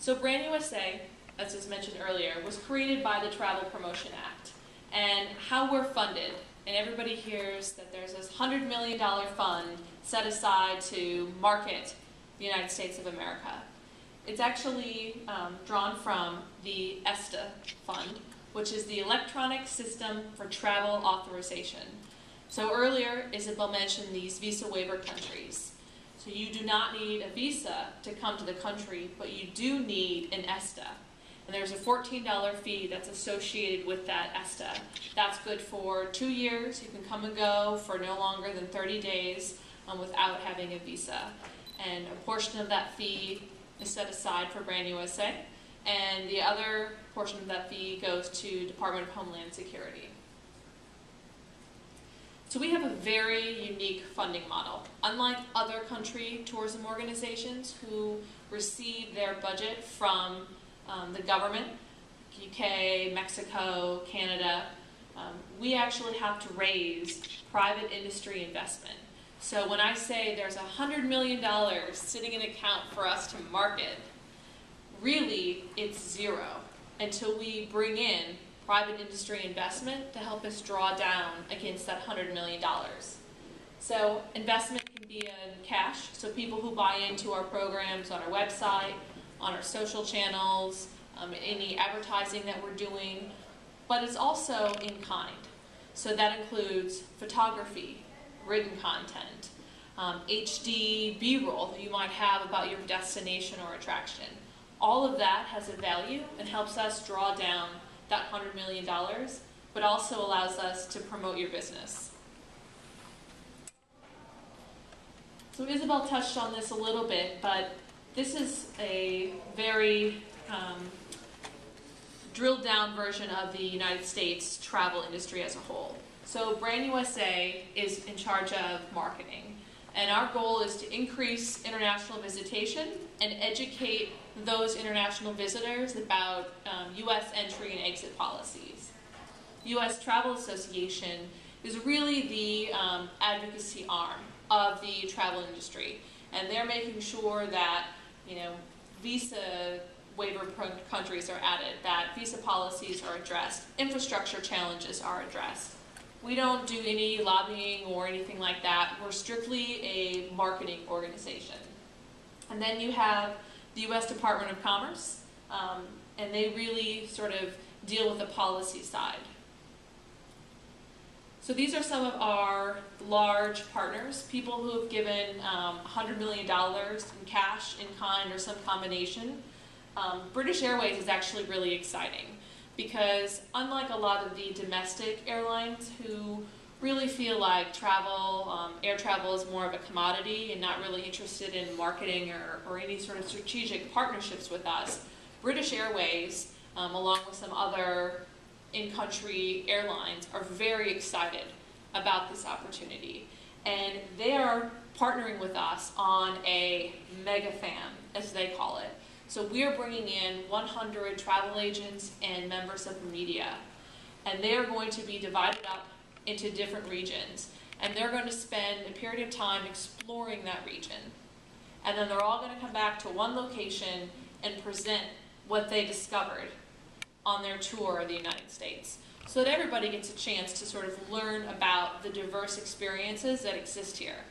So Brand USA, as was mentioned earlier, was created by the Travel Promotion Act. And how we're funded, and everybody hears that there's this $100 million fund set aside to market the United States of America. It's actually drawn from the ESTA fund, which is the Electronic System for Travel Authorization. So earlier, Isabel mentioned these visa waiver countries. So you do not need a visa to come to the country, but you do need an ESTA. And there's a $14 fee that's associated with that ESTA. That's good for 2 years. You can come and go for no longer than 30 days without having a visa. And a portion of that fee is set aside for Brand USA, and the other portion of that fee goes to Department of Homeland Security. So we have a very unique funding model. Unlike other country tourism organizations who receive their budget from the government, UK, Mexico, Canada, we actually have to raise private industry investment. So when I say there's $100 million sitting in an account for us to market, really it's zero until we bring in private industry investment to help us draw down against that $100 million. So investment can be in cash, so people who buy into our programs on our website, on our social channels, any advertising that we're doing, but it's also in kind. So that includes photography, written content, HD B-roll that you might have about your destination or attraction. All of that has a value and helps us draw down that $100 million, but also allows us to promote your business. So Isabel touched on this a little bit, but this is a very drilled down version of the United States travel industry as a whole. So Brand USA is in charge of marketing, and our goal is to increase international visitation and educate those international visitors about U.S. entry and exit policies. U.S. Travel Association is really the advocacy arm of the travel industry, and they're making sure that visa waiver countries are added, that visa policies are addressed, infrastructure challenges are addressed. We don't do any lobbying or anything like that. We're strictly a marketing organization. And then you have the U.S. Department of Commerce, and they really sort of deal with the policy side. So these are some of our large partners, people who have given $100 million in cash, in kind, or some combination. British Airways is actually really exciting because unlike a lot of the domestic airlines who really feel like air travel is more of a commodity and not really interested in marketing or any sort of strategic partnerships with us, British Airways, along with some other in-country airlines, are very excited about this opportunity. And they are partnering with us on a mega fam, as they call it. So we are bringing in 100 travel agents and members of the media, and they are going to be divided up into different regions, and they're going to spend a period of time exploring that region. And then they're all going to come back to one location and present what they discovered on their tour of the United States, so that everybody gets a chance to sort of learn about the diverse experiences that exist here.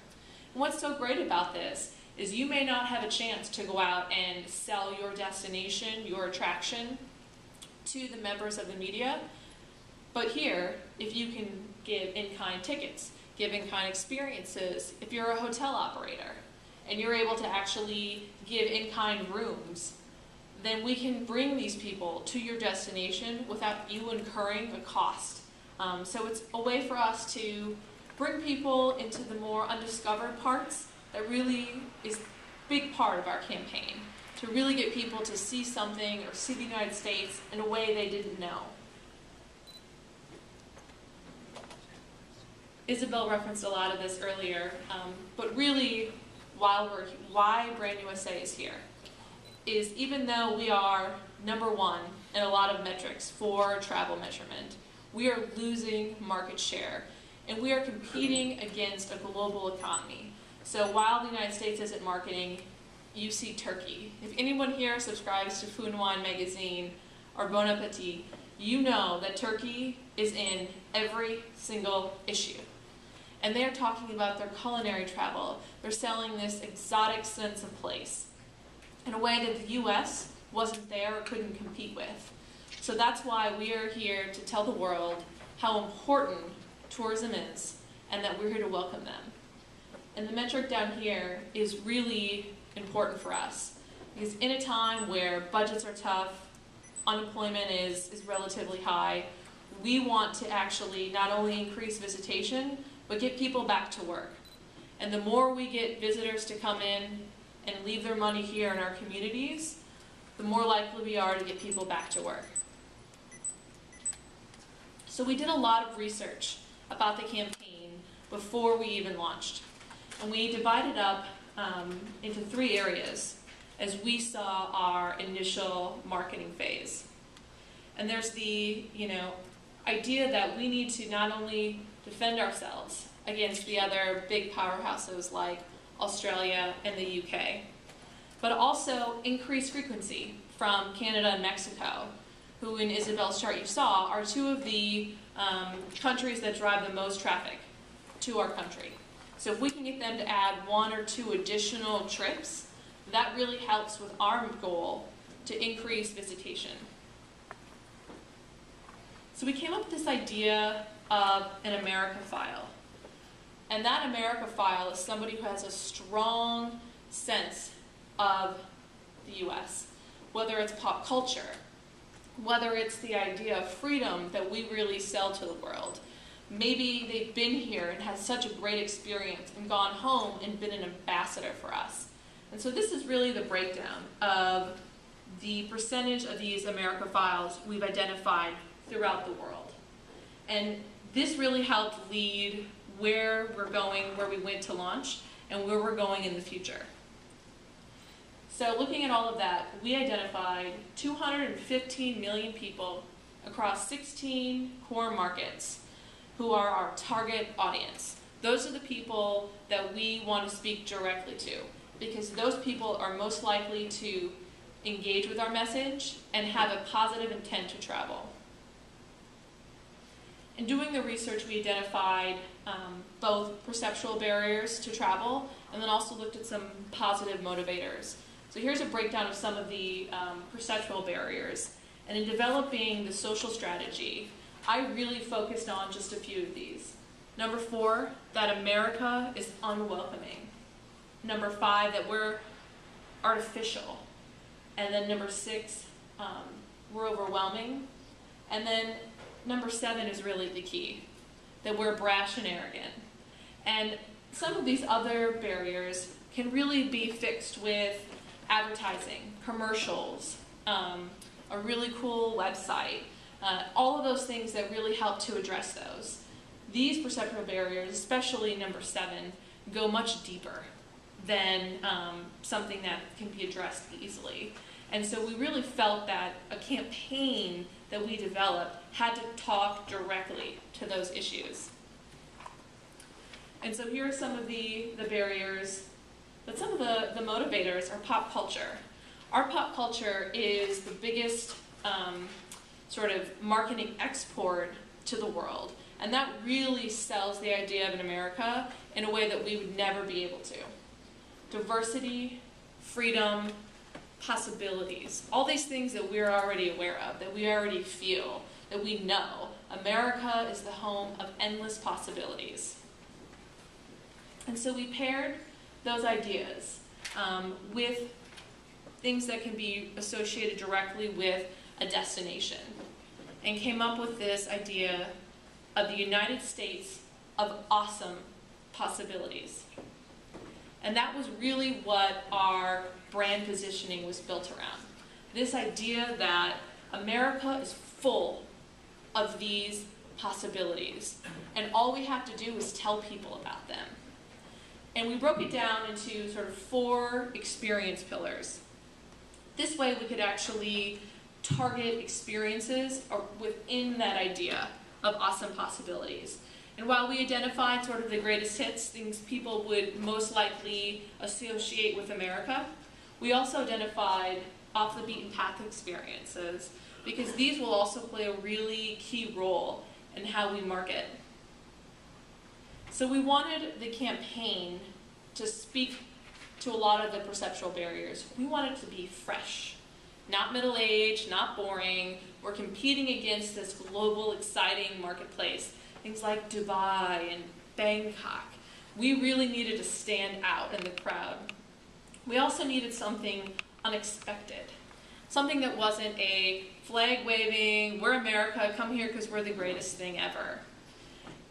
And what's so great about this is you may not have a chance to go out and sell your destination, your attraction, to the members of the media, but here, if you can give in-kind tickets, give in-kind experiences, if you're a hotel operator, and you're able to actually give in-kind rooms, then we can bring these people to your destination without you incurring a cost. So it's a way for us to bring people into the more undiscovered parts that really is a big part of our campaign, to really get people to see something or see the United States in a way they didn't know. Isabel referenced a lot of this earlier, but really why Brand USA is here is even though we are #1 in a lot of metrics for travel measurement, we are losing market share, and we are competing against a global economy. So while the United States isn't marketing, you see turkey. If anyone here subscribes to Food and Wine magazine or Bon Appetit, you know that turkey is in every single issue. And they're talking about their culinary travel. They're selling this exotic sense of place in a way that the US wasn't there or couldn't compete with. So that's why we are here to tell the world how important tourism is and that we're here to welcome them. And the metric down here is really important for us because in a time where budgets are tough, unemployment is relatively high, we want to actually not only increase visitation, but get people back to work. And the more we get visitors to come in and leave their money here in our communities, the more likely we are to get people back to work. So we did a lot of research about the campaign before we even launched. And we divided up into 3 areas as we saw our initial marketing phase. And there's the idea that we need to not only defend ourselves against the other big powerhouses like Australia and the UK, but also increase frequency from Canada and Mexico, who in Isabel's chart you saw are 2 of the countries that drive the most traffic to our country. So if we can get them to add 1 or 2 additional trips, that really helps with our goal to increase visitation. So we came up with this idea of an America file. And that America file is somebody who has a strong sense of the US, whether it's pop culture, whether it's the idea of freedom that we really sell to the world. Maybe they've been here and had such a great experience and gone home and been an ambassador for us. And so this is really the breakdown of the percentage of these America files we've identified throughout the world. And this really helped lead where we're going, where we went to launch, and where we're going in the future. So looking at all of that, we identified 215 million people across 16 core markets who are our target audience. Those are the people that we want to speak directly to because those people are most likely to engage with our message and have a positive intent to travel. In doing the research, we identified both perceptual barriers to travel and then also looked at some positive motivators. So here's a breakdown of some of the perceptual barriers. And in developing the social strategy, I really focused on just a few of these. Number 4, that America is unwelcoming. Number 5, that we're artificial. And then number 6, we're overwhelming. And then number 7 is really the key, that we're brash and arrogant. And some of these other barriers can really be fixed with advertising, commercials, a really cool website, all of those things that really help to address those. These perceptual barriers, especially number 7, go much deeper than something that can be addressed easily. And so we really felt that a campaign that we developed had to talk directly to those issues. And so here are some of the barriers, but some of the motivators are pop culture. Our pop culture is the biggest sort of marketing export to the world. And that really sells the idea of an America in a way that we would never be able to. Diversity, freedom, possibilities, all these things that we're already aware of, that we already feel, that we know. America is the home of endless possibilities. And so we paired those ideas with things that can be associated directly with a destination and came up with this idea of the United States of awesome possibilities. And that was really what our brand positioning was built around. This idea that America is full of these possibilities, and all we have to do is tell people about them. And we broke it down into sort of 4 experience pillars. This way we could actually target experiences within that idea of awesome possibilities. And while we identified sort of the greatest hits, things people would most likely associate with America, We also identified off the beaten path experiences because these will also play a really key role in how we market. So we wanted the campaign to speak to a lot of the perceptual barriers. We want it to be fresh, not middle-aged, not boring. We're competing against this global, exciting marketplace, things like Dubai and Bangkok. We really needed to stand out in the crowd. We also needed something unexpected, something that wasn't a flag waving, we're America, come here because we're the greatest thing ever.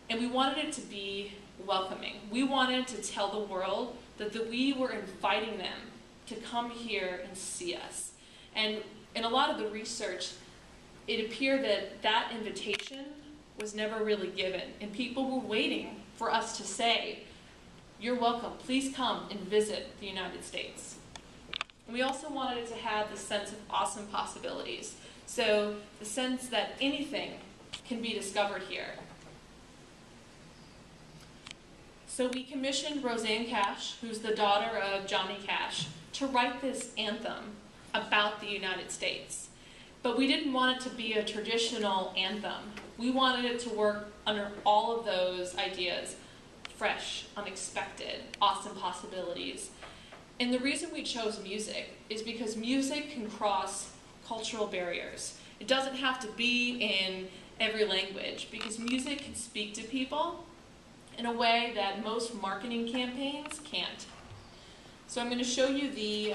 And we wanted it to be welcoming. We wanted to tell the world that we were inviting them to come here and see us. And in a lot of the research, it appeared that that invitation was never really given, and people were waiting for us to say, "You're welcome, please come and visit the United States." And we also wanted it to have the sense of awesome possibilities, so the sense that anything can be discovered here. So we commissioned Roseanne Cash, who's the daughter of Johnny Cash, to write this anthem about the United States. But we didn't want it to be a traditional anthem. We wanted it to work under all of those ideas: fresh, unexpected, awesome possibilities. And the reason we chose music is because music can cross cultural barriers. It doesn't have to be in every language, because music can speak to people in a way that most marketing campaigns can't. So I'm going to show you the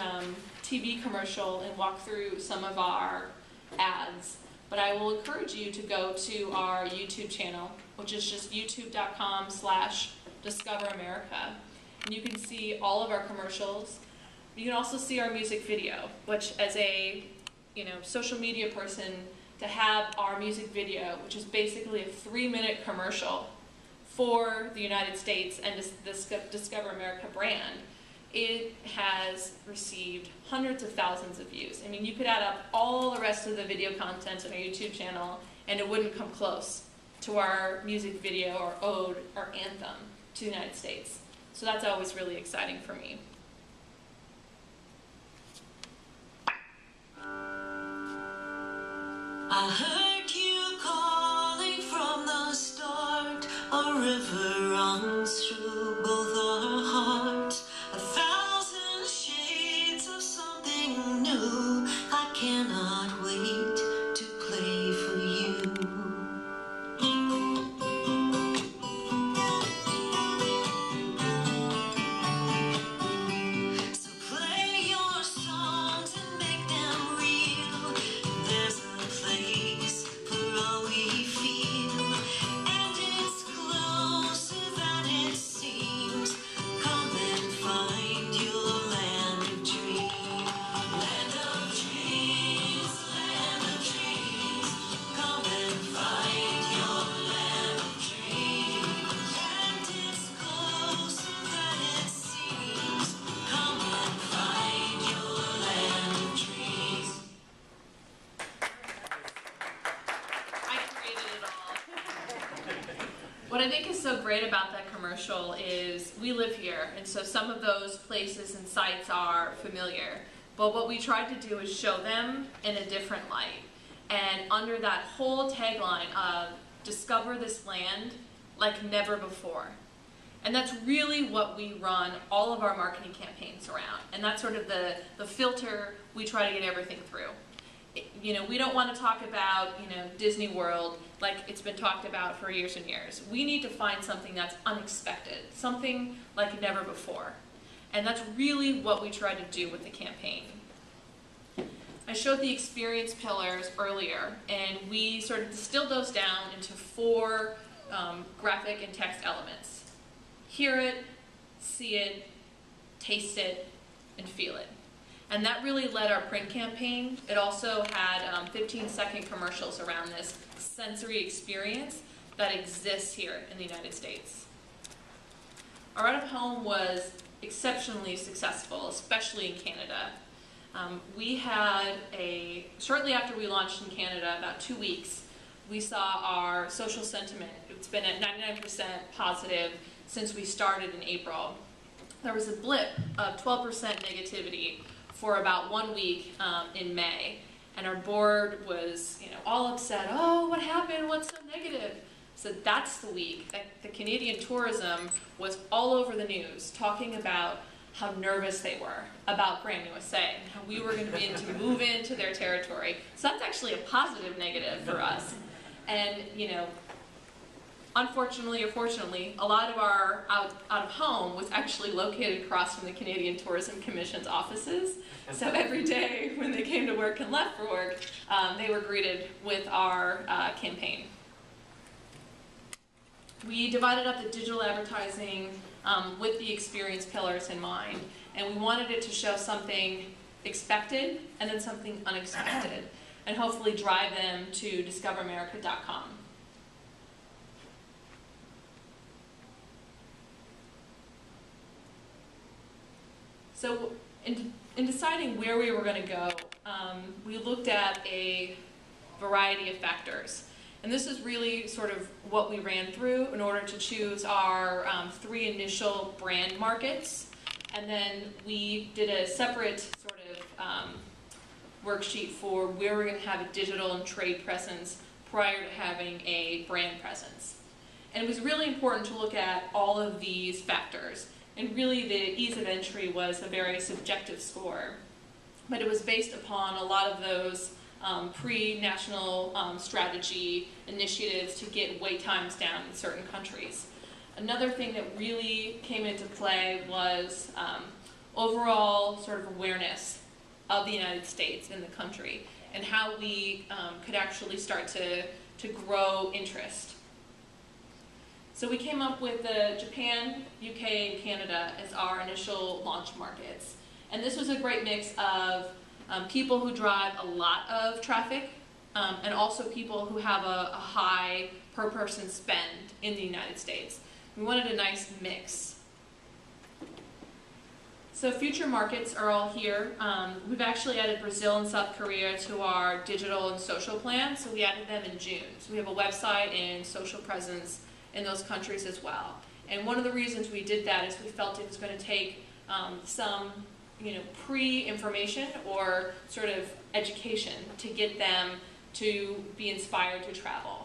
TV commercial and walk through some of our ads, but I will encourage you to go to our YouTube channel, which is just youtube.com/discoveramerica. And you can see all of our commercials. You can also see our music video, which as a social media person, to have our music video, which is basically a 3-minute commercial for the United States and this Discover America brand, it has received hundreds of thousands of views. I mean, you could add up all the rest of the video content on our YouTube channel and it wouldn't come close to our music video or ode or anthem to the United States. So that's always really exciting for me. I heard you calling from the start. A river runs through both our hearts. 1,000 shades of something new. I cannot wait to play for you. So play your songs and make them real. There's a place for all we feel, and it's closer than it seems. Come and find your land of dreams. Land of dreams, land of dreams. Come and find your land of dreams. And it's closer than it seems. Come and find your land of dreams. I created it all. What I think is so great about that commercial is we live here, and so some of those places and sites are familiar. But what we tried to do is show them in a different light. And under that whole tagline of discover this land like never before. And that's really what we run all of our marketing campaigns around. And that's sort of the filter we try to get everything through. We don't want to talk about, Disney World like it's been talked about for years and years. We need to find something that's unexpected, something like never before. And that's really what we try to do with the campaign. I showed the experience pillars earlier, and we sort of distilled those down into 4 graphic and text elements. Hear it, see it, taste it, and feel it. And that really led our print campaign. It also had 15-second commercials around this sensory experience that exists here in the United States. Our out-of-home was exceptionally successful, especially in Canada. We had shortly after we launched in Canada, about 2 weeks, we saw our social sentiment. It's been at 99% positive since we started in April. There was a blip of 12% negativity for about 1 week in May. And our board was, all upset. Oh, what happened? What's so negative? So that's the week that the Canadian tourism was all over the news, talking about how nervous they were about Brand USA and how we were going to begin to move into their territory. So that's actually a positive negative for us. And, unfortunately or fortunately, a lot of our out of home was actually located across from the Canadian Tourism Commission's offices. So every day when they came to work and left for work, they were greeted with our campaign. We divided up the digital advertising with the experience pillars in mind, and we wanted it to show something expected and then something unexpected, and hopefully drive them to discoveramerica.com. So in deciding where we were going to go, we looked at a variety of factors. And this is really sort of what we ran through in order to choose our 3 initial brand markets. And then we did a separate sort of worksheet for where we're going to have a digital and trade presence prior to having a brand presence. And it was really important to look at all of these factors. And really the ease of entry was a very subjective score. But it was based upon a lot of those pre-national strategy initiatives to get wait times down in certain countries. Another thing that really came into play was overall sort of awareness of the United States in the country and how we could actually start to grow interest. So we came up with Japan, UK, and Canada as our initial launch markets. And this was a great mix of people who drive a lot of traffic and also people who have a high per person spend in the United States. We wanted a nice mix. So future markets are all here. We've actually added Brazil and South Korea to our digital and social plan, so we added them in June. So we have a website and social presence in those countries as well. And one of the reasons we did that is we felt it was going to take some pre-information or sort of education to get them to be inspired to travel.